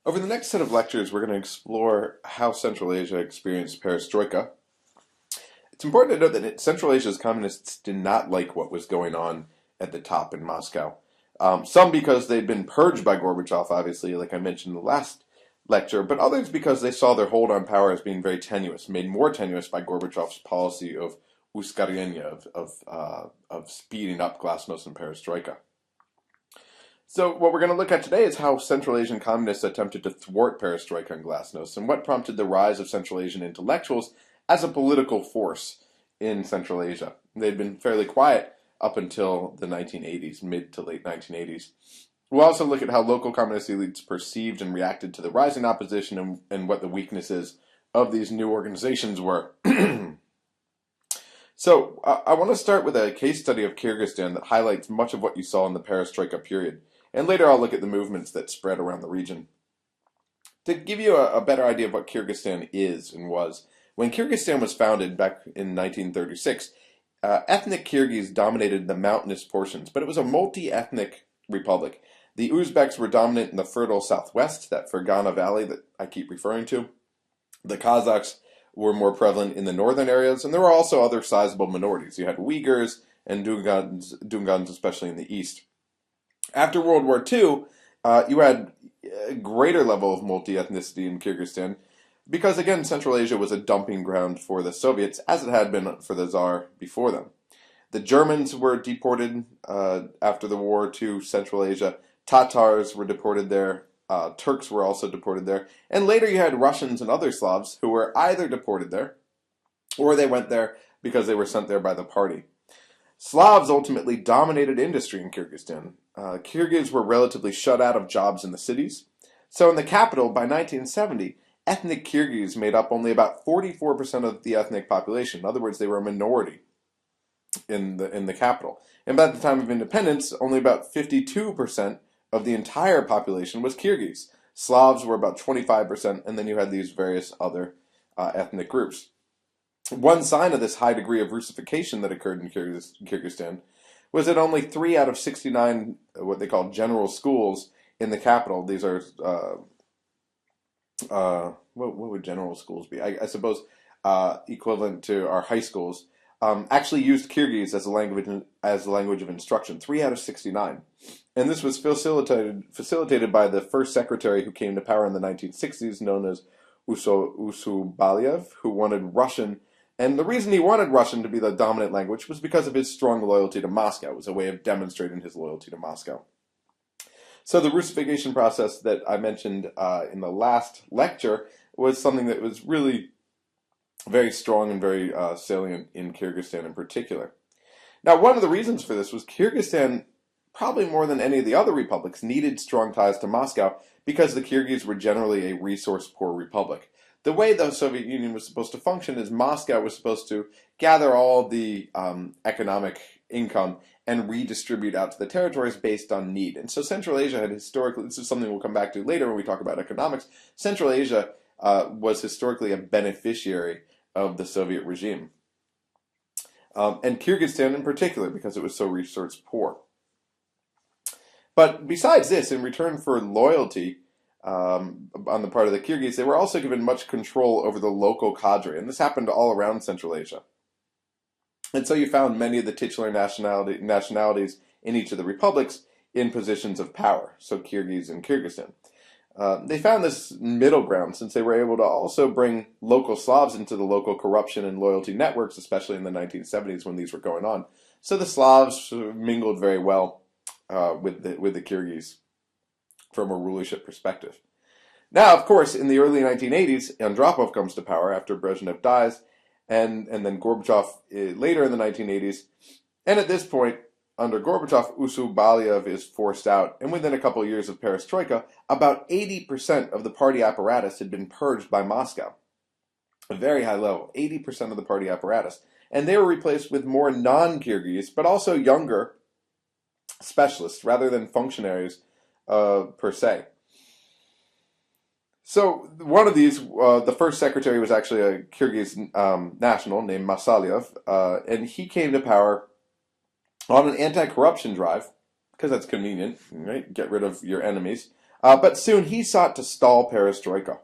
Over the next set of lectures, we're going to explore how Central Asia experienced perestroika. It's important to note that Central Asia's communists did not like what was going on at the top in Moscow. Some because they'd been purged by Gorbachev, obviously, like I mentioned in the last lecture, but others because they saw their hold on power as being very tenuous, made more tenuous by Gorbachev's policy of uskarenia, of speeding up glasnost and perestroika. So what we're going to look at today is how Central Asian communists attempted to thwart perestroika and glasnost, and what prompted the rise of Central Asian intellectuals as a political force in Central Asia. They'd been fairly quiet up until the 1980s, mid to late 1980s. We'll also look at how local communist elites perceived and reacted to the rising opposition and what the weaknesses of these new organizations were. So I want to start with a case study of Kyrgyzstan that highlights much of what you saw in the perestroika period. And later I'll look at the movements that spread around the region. To give you a better idea of what Kyrgyzstan is and was, when Kyrgyzstan was founded back in 1936, ethnic Kyrgyz dominated the mountainous portions, but it was a multi-ethnic republic. The Uzbeks were dominant in the fertile southwest, that Fergana Valley that I keep referring to. The Kazakhs were more prevalent in the northern areas, and there were also other sizable minorities. You had Uyghurs and Dungans, especially in the east. After World War II, you had a greater level of multi-ethnicity in Kyrgyzstan because, again, Central Asia was a dumping ground for the Soviets, as it had been for the Tsar before them. The Germans were deported after the war to Central Asia. Tatars were deported there. Turks were also deported there. And later you had Russians and other Slavs who were either deported there or they went there because they were sent there by the party. Slavs ultimately dominated industry in Kyrgyzstan. Kyrgyz were relatively shut out of jobs in the cities. So in the capital, by 1970, ethnic Kyrgyz made up only about 44% of the ethnic population. In other words, they were a minority in the capital. And by the time of independence, only about 52% of the entire population was Kyrgyz. Slavs were about 25%, and then you had these various other ethnic groups. One sign of this high degree of Russification that occurred in Kyrgyzstan was that only 3 out of 69 what they call general schools in the capital, these are, what would general schools be? I suppose equivalent to our high schools, actually used Kyrgyz as a language of instruction. 3 out of 69. And this was facilitated by the first secretary who came to power in the 1960s, known as Usubaliev, who wanted Russian. And the reason he wanted Russian to be the dominant language was because of his strong loyalty to Moscow. It was a way of demonstrating his loyalty to Moscow. So the Russification process that I mentioned in the last lecture was something that was really very strong and very salient in Kyrgyzstan in particular. Now, one of the reasons for this was Kyrgyzstan, probably more than any of the other republics, needed strong ties to Moscow because the Kyrgyz were generally a resource-poor republic. The way the Soviet Union was supposed to function is Moscow was supposed to gather all the economic income and redistribute out to the territories based on need. And so Central Asia had historically, this is something we'll come back to later when we talk about economics, Central Asia was historically a beneficiary of the Soviet regime. And Kyrgyzstan in particular, because it was so resource poor. But besides this, in return for loyalty on the part of the Kyrgyz, they were also given much control over the local cadre, and this happened all around Central Asia. And so you found many of the titular nationalities in each of the republics in positions of power, so Kyrgyz and Kyrgyzstan. They found this middle ground since they were able to also bring local Slavs into the local corruption and loyalty networks, especially in the 1970s when these were going on. So the Slavs mingled very well with the Kyrgyz from a rulership perspective. Now, of course, in the early 1980s, Andropov comes to power after Brezhnev dies, and then Gorbachev later in the 1980s. And at this point, under Gorbachev, Usubaliev is forced out, and within a couple of years of perestroika, about 80% of the party apparatus had been purged by Moscow. A very high level, 80% of the party apparatus. And they were replaced with more non-Kyrgyz, but also younger specialists, rather than functionaries per se. So one of these, the first secretary was actually a Kyrgyz national named Masalyev, and he came to power on an anti-corruption drive, because that's convenient, right? Get rid of your enemies. But soon he sought to stall perestroika.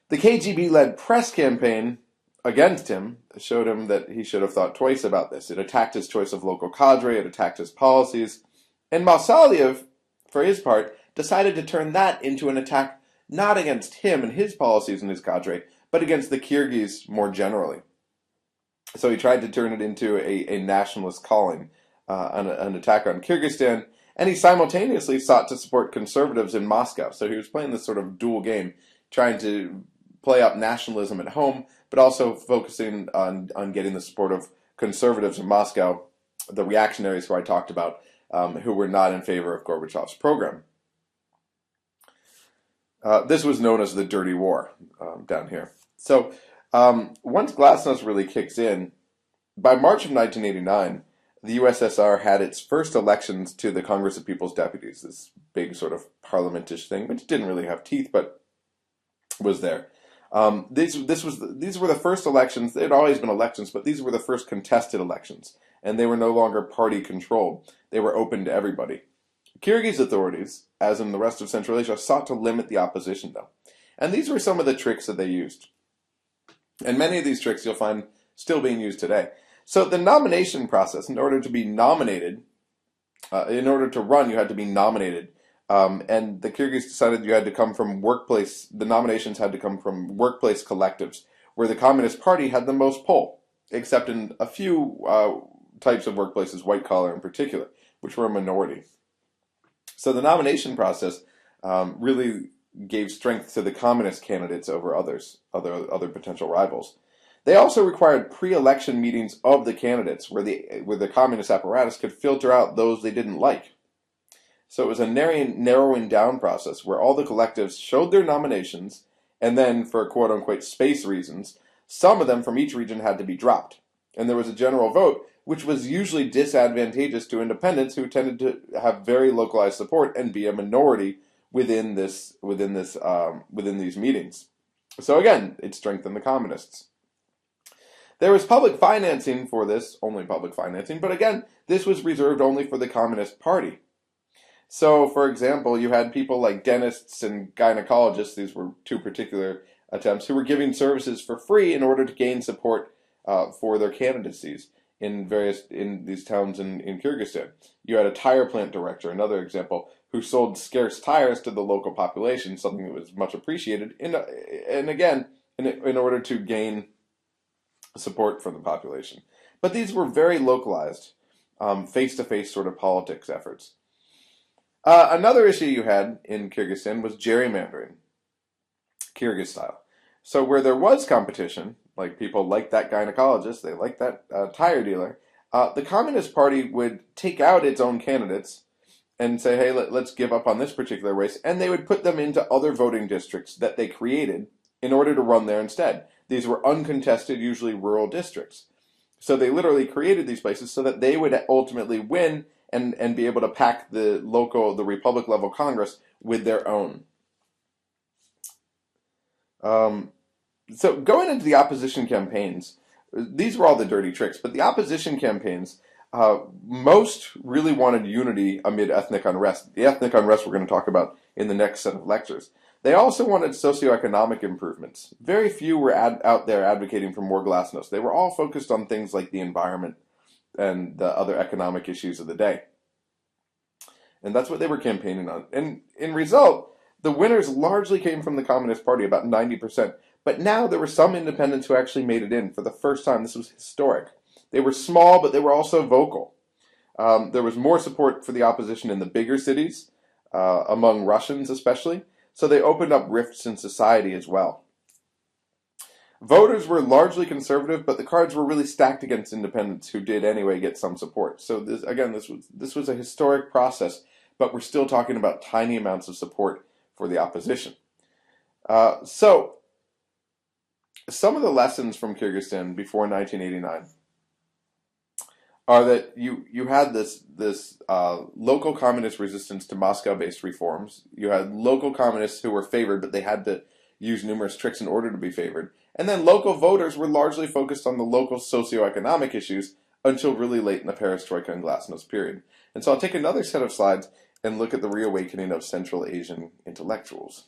The KGB-led press campaign against him showed him that he should have thought twice about this. It attacked his choice of local cadre, it attacked his policies, and Mausaliev, for his part, decided to turn that into an attack not against him and his policies and his cadre, but against the Kyrgyz more generally. So he tried to turn it into a nationalist calling, an attack on Kyrgyzstan, and he simultaneously sought to support conservatives in Moscow. So he was playing this sort of dual game, trying to play up nationalism at home, but also focusing on getting the support of conservatives in Moscow, the reactionaries who I talked about, who were not in favor of Gorbachev's program. This was known as the Dirty War down here. So once Glasnost really kicks in, by March of 1989, the USSR had its first elections to the Congress of People's Deputies, this big sort of parliamentish thing, which didn't really have teeth, but was there. These were the first elections. There had always been elections, but these were the first contested elections, and they were no longer party controlled. They were open to everybody. Kyrgyz authorities, as in the rest of Central Asia, sought to limit the opposition, though. And these were some of the tricks that they used. And many of these tricks you'll find still being used today. So the nomination process, in order to be nominated, in order to run, you had to be nominated. And the Kyrgyz decided you had to come from workplace, the nominations had to come from workplace collectives, where the Communist Party had the most pull, except in a few types of workplaces, white collar in particular, which were a minority. So the nomination process really gave strength to the communist candidates over other potential rivals. They also required pre-election meetings of the candidates, where the communist apparatus could filter out those they didn't like. So it was a narrowing down process where all the collectives showed their nominations, and then, for quote-unquote space reasons, some of them from each region had to be dropped. And there was a general vote, which was usually disadvantageous to independents who tended to have very localized support and be a minority within these meetings. So again, it strengthened the communists. There was public financing for this, only public financing, but again, this was reserved only for the Communist Party. So, for example, you had people like dentists and gynecologists, these were two particular attempts, who were giving services for free in order to gain support for their candidacies in these towns in Kyrgyzstan. You had a tire plant director, another example, who sold scarce tires to the local population, something that was much appreciated, in order to gain support from the population. But these were very localized, face-to-face sort of politics efforts. Another issue you had in Kyrgyzstan was gerrymandering, Kyrgyz style. So where there was competition, like people liked that gynecologist, they liked that tire dealer, the Communist Party would take out its own candidates and say, hey, let's give up on this particular race, and they would put them into other voting districts that they created in order to run there instead. These were uncontested, usually rural districts. So they literally created these places so that they would ultimately win and be able to pack the Republic level Congress with their own. So going into the opposition campaigns, these were all the dirty tricks, but the opposition campaigns, most really wanted unity amid ethnic unrest. The ethnic unrest we're going to talk about in the next set of lectures. They also wanted socioeconomic improvements. Very few were out there advocating for more glasnost. They were all focused on things like the environment and the other economic issues of the day. And that's what they were campaigning on. And in result, the winners largely came from the Communist Party, about 90%. But now there were some independents who actually made it in for the first time. This was historic. They were small, but they were also vocal. There was more support for the opposition in the bigger cities, among Russians especially. So they opened up rifts in society as well. Voters were largely conservative, but the cards were really stacked against independents who did anyway get some support. So this was a historic process, but we're still talking about tiny amounts of support for the opposition. So some of the lessons from Kyrgyzstan before 1989 are that you had this local communist resistance to Moscow-based reforms. You had local communists who were favored, but they had to use numerous tricks in order to be favored. And then local voters were largely focused on the local socioeconomic issues until really late in the perestroika and glasnost period. And so I'll take another set of slides and look at the reawakening of Central Asian intellectuals.